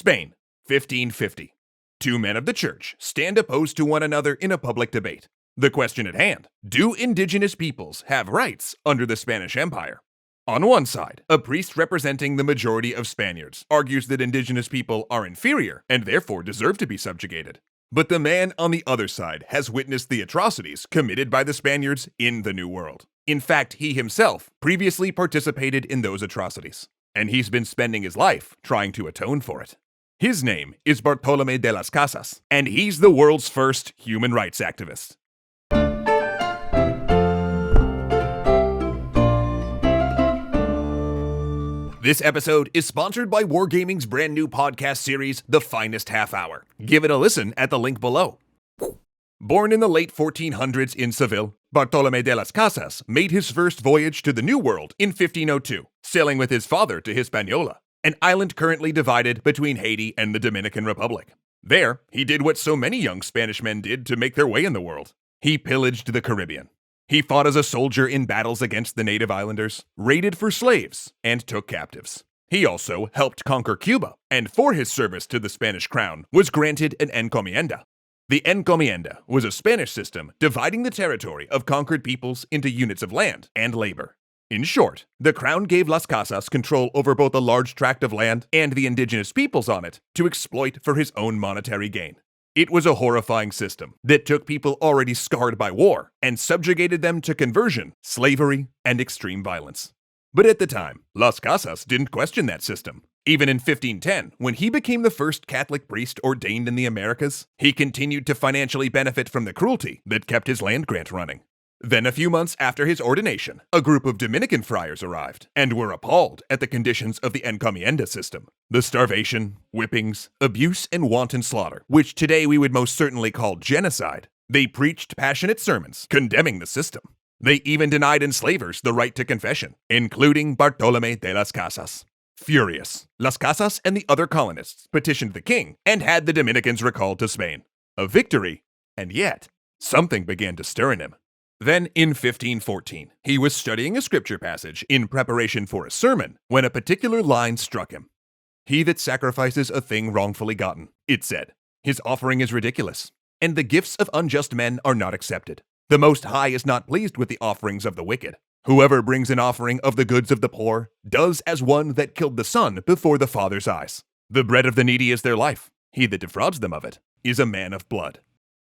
Spain, 1550. Two men of the church stand opposed to one another in a public debate. The question at hand: do indigenous peoples have rights under the Spanish Empire? On one side, a priest representing the majority of Spaniards argues that indigenous people are inferior and therefore deserve to be subjugated. But the man on the other side has witnessed the atrocities committed by the Spaniards in the New World. In fact, he himself previously participated in those atrocities, and he's been spending his life trying to atone for it. His name is Bartolomé de las Casas, and he's the world's first human rights activist. This episode is sponsored by Wargaming's brand new podcast series, The Finest Half Hour. Give it a listen at the link below. Born in the late 1400s in Seville, Bartolomé de las Casas made his first voyage to the New World in 1502, sailing with his father to Hispaniola, an island currently divided between Haiti and the Dominican Republic. There, he did what so many young Spanish men did to make their way in the world. He pillaged the Caribbean. He fought as a soldier in battles against the native islanders, raided for slaves, and took captives. He also helped conquer Cuba, and for his service to the Spanish crown, was granted an encomienda. The encomienda was a Spanish system dividing the territory of conquered peoples into units of land and labor. In short, the crown gave Las Casas control over both a large tract of land and the indigenous peoples on it to exploit for his own monetary gain. It was a horrifying system that took people already scarred by war and subjugated them to conversion, slavery, and extreme violence. But at the time, Las Casas didn't question that system. Even in 1510, when he became the first Catholic priest ordained in the Americas, he continued to financially benefit from the cruelty that kept his land grant running. Then a few months after his ordination, a group of Dominican friars arrived and were appalled at the conditions of the encomienda system. The starvation, whippings, abuse, and wanton slaughter, which today we would most certainly call genocide. They preached passionate sermons condemning the system. They even denied enslavers the right to confession, including Bartolomé de las Casas. Furious, Las Casas and the other colonists petitioned the king and had the Dominicans recalled to Spain. A victory, and yet, something began to stir in him. Then, in 1514, he was studying a scripture passage in preparation for a sermon when a particular line struck him. "He that sacrifices a thing wrongfully gotten," it said, "his offering is ridiculous, and the gifts of unjust men are not accepted. The Most High is not pleased with the offerings of the wicked. Whoever brings an offering of the goods of the poor does as one that killed the son before the Father's eyes. The bread of the needy is their life. He that defrauds them of it is a man of blood."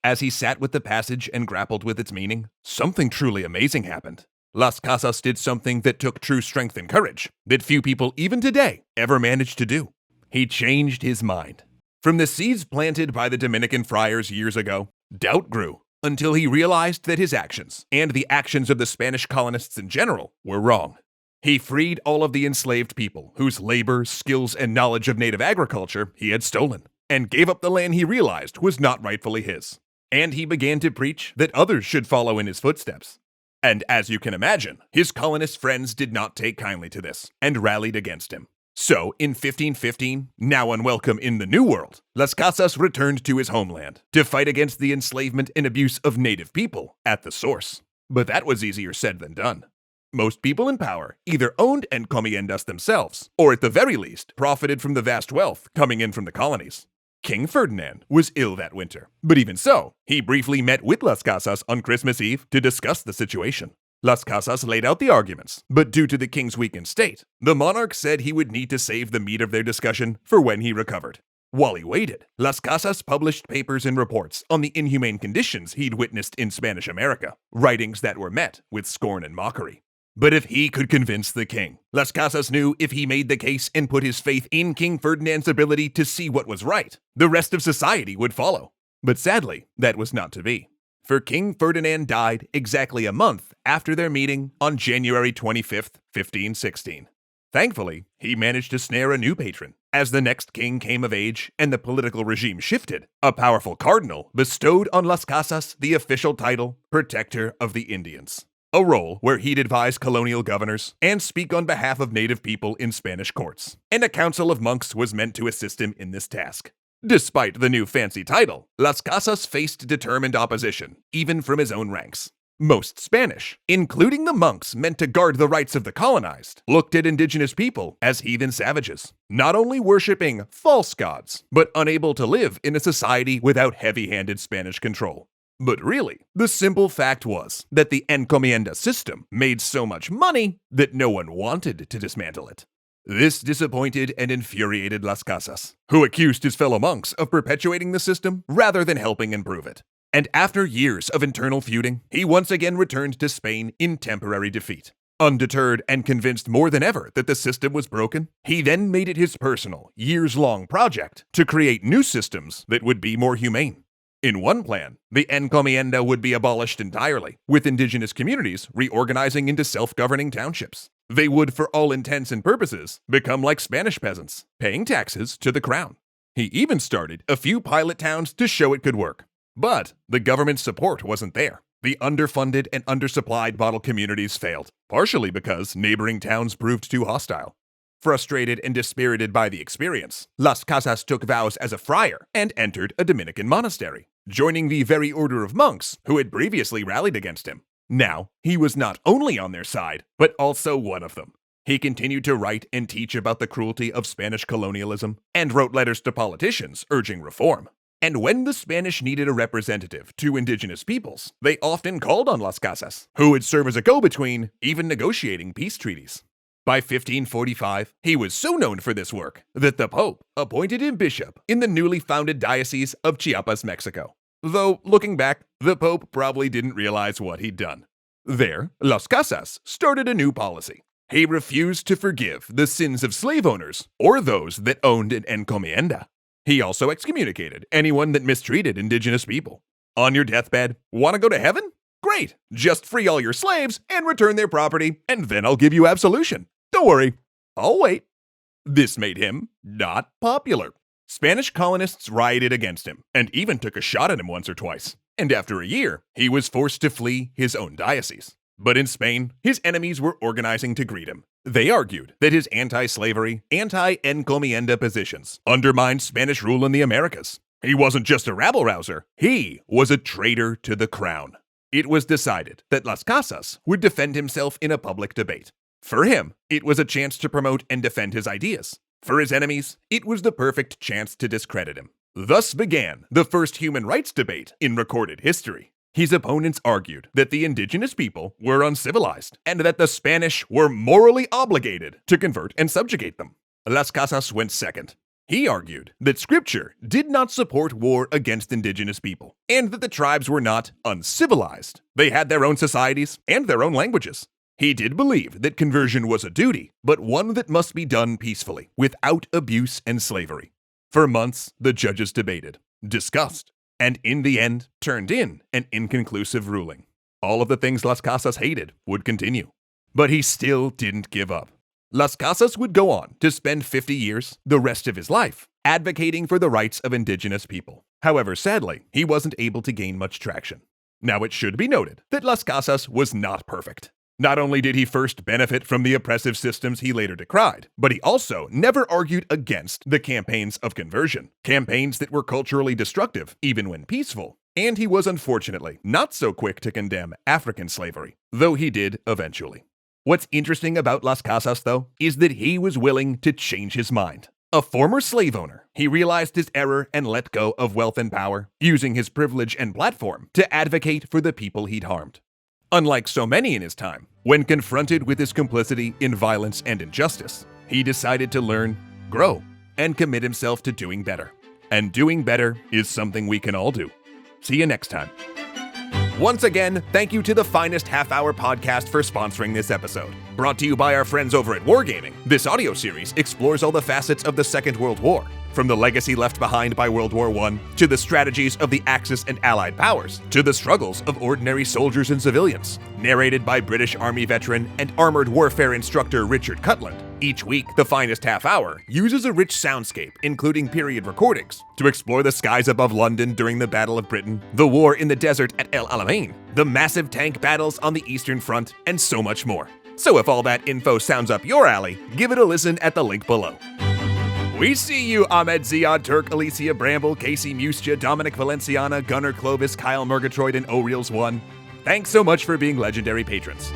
As he sat with the passage and grappled with its meaning, something truly amazing happened. Las Casas did something that took true strength and courage that few people even today ever managed to do. He changed his mind. From the seeds planted by the Dominican friars years ago, doubt grew until he realized that his actions, and the actions of the Spanish colonists in general, were wrong. He freed all of the enslaved people whose labor, skills, and knowledge of native agriculture he had stolen, and gave up the land he realized was not rightfully his. And he began to preach that others should follow in his footsteps. And as you can imagine, his colonist friends did not take kindly to this, and rallied against him. So, in 1515, now unwelcome in the New World, Las Casas returned to his homeland to fight against the enslavement and abuse of native people at the source. But that was easier said than done. Most people in power either owned encomiendas themselves, or at the very least, profited from the vast wealth coming in from the colonies. King Ferdinand was ill that winter, but even so, he briefly met with Las Casas on Christmas Eve to discuss the situation. Las Casas laid out the arguments, but due to the king's weakened state, the monarch said he would need to save the meat of their discussion for when he recovered. While he waited, Las Casas published papers and reports on the inhumane conditions he'd witnessed in Spanish America, writings that were met with scorn and mockery. But if he could convince the king, Las Casas knew if he made the case and put his faith in King Ferdinand's ability to see what was right, the rest of society would follow. But sadly, that was not to be. For King Ferdinand died exactly a month after their meeting on January 25th, 1516. Thankfully, he managed to snare a new patron. As the next king came of age and the political regime shifted, a powerful cardinal bestowed on Las Casas the official title Protector of the Indians, a role where he'd advise colonial governors and speak on behalf of native people in Spanish courts, and a council of monks was meant to assist him in this task. Despite the new fancy title, Las Casas faced determined opposition, even from his own ranks. Most Spanish, including the monks meant to guard the rights of the colonized, looked at indigenous people as heathen savages, not only worshipping false gods, but unable to live in a society without heavy-handed Spanish control. But really, the simple fact was that the encomienda system made so much money that no one wanted to dismantle it. This disappointed and infuriated Las Casas, who accused his fellow monks of perpetuating the system rather than helping improve it. And after years of internal feuding, he once again returned to Spain in temporary defeat. Undeterred and convinced more than ever that the system was broken, he then made it his personal, years-long project to create new systems that would be more humane. In one plan, the encomienda would be abolished entirely, with indigenous communities reorganizing into self-governing townships. They would, for all intents and purposes, become like Spanish peasants, paying taxes to the crown. He even started a few pilot towns to show it could work. But the government's support wasn't there. The underfunded and undersupplied model communities failed, partially because neighboring towns proved too hostile. Frustrated and dispirited by the experience, Las Casas took vows as a friar and entered a Dominican monastery, joining the very order of monks who had previously rallied against him. Now, he was not only on their side, but also one of them. He continued to write and teach about the cruelty of Spanish colonialism and wrote letters to politicians urging reform. And when the Spanish needed a representative to indigenous peoples, they often called on Las Casas, who would serve as a go-between, even negotiating peace treaties. By 1545, he was so known for this work that the Pope appointed him bishop in the newly founded Diocese of Chiapas, Mexico. Though, looking back, the Pope probably didn't realize what he'd done. There, Las Casas started a new policy. He refused to forgive the sins of slave owners or those that owned an encomienda. He also excommunicated anyone that mistreated indigenous people. On your deathbed, want to go to heaven? Great! Just free all your slaves and return their property, and then I'll give you absolution. Don't worry, I'll wait. This made him not popular. Spanish colonists rioted against him, and even took a shot at him once or twice. And after a year, he was forced to flee his own diocese. But in Spain, his enemies were organizing to greet him. They argued that his anti-slavery, anti-encomienda positions undermined Spanish rule in the Americas. He wasn't just a rabble-rouser, he was a traitor to the crown. It was decided that Las Casas would defend himself in a public debate. For him, it was a chance to promote and defend his ideas. For his enemies, it was the perfect chance to discredit him. Thus began the first human rights debate in recorded history. His opponents argued that the indigenous people were uncivilized and that the Spanish were morally obligated to convert and subjugate them. Las Casas went second. He argued that scripture did not support war against indigenous people and that the tribes were not uncivilized. They had their own societies and their own languages. He did believe that conversion was a duty, but one that must be done peacefully, without abuse and slavery. For months, the judges debated, discussed, and in the end, turned in an inconclusive ruling. All of the things Las Casas hated would continue. But he still didn't give up. Las Casas would go on to spend 50 years, the rest of his life, advocating for the rights of indigenous people. However, sadly, he wasn't able to gain much traction. Now, it should be noted that Las Casas was not perfect. Not only did he first benefit from the oppressive systems he later decried, but he also never argued against the campaigns of conversion, campaigns that were culturally destructive, even when peaceful. And he was unfortunately not so quick to condemn African slavery, though he did eventually. What's interesting about Las Casas, though, is that he was willing to change his mind. A former slave owner, he realized his error and let go of wealth and power, using his privilege and platform to advocate for the people he'd harmed. Unlike so many in his time, when confronted with his complicity in violence and injustice, he decided to learn, grow, and commit himself to doing better. And doing better is something we can all do. See you next time. Once again, thank you to the Finest Half Hour podcast for sponsoring this episode. Brought to you by our friends over at Wargaming, this audio series explores all the facets of the Second World War, from the legacy left behind by World War I, to the strategies of the Axis and Allied powers, to the struggles of ordinary soldiers and civilians. Narrated by British Army veteran and armored warfare instructor Richard Cutland. Each week, the Finest Half Hour uses a rich soundscape, including period recordings, to explore the skies above London during the Battle of Britain, the war in the desert at El Alamein, the massive tank battles on the Eastern Front, and so much more. So if all that info sounds up your alley, give it a listen at the link below. We see you, Ahmed Ziad, Turk, Alicia Bramble, Casey Muscha, Dominic Valenciana, Gunnar Clovis, Kyle Murgatroyd, and O'Reels 1. Thanks so much for being legendary patrons.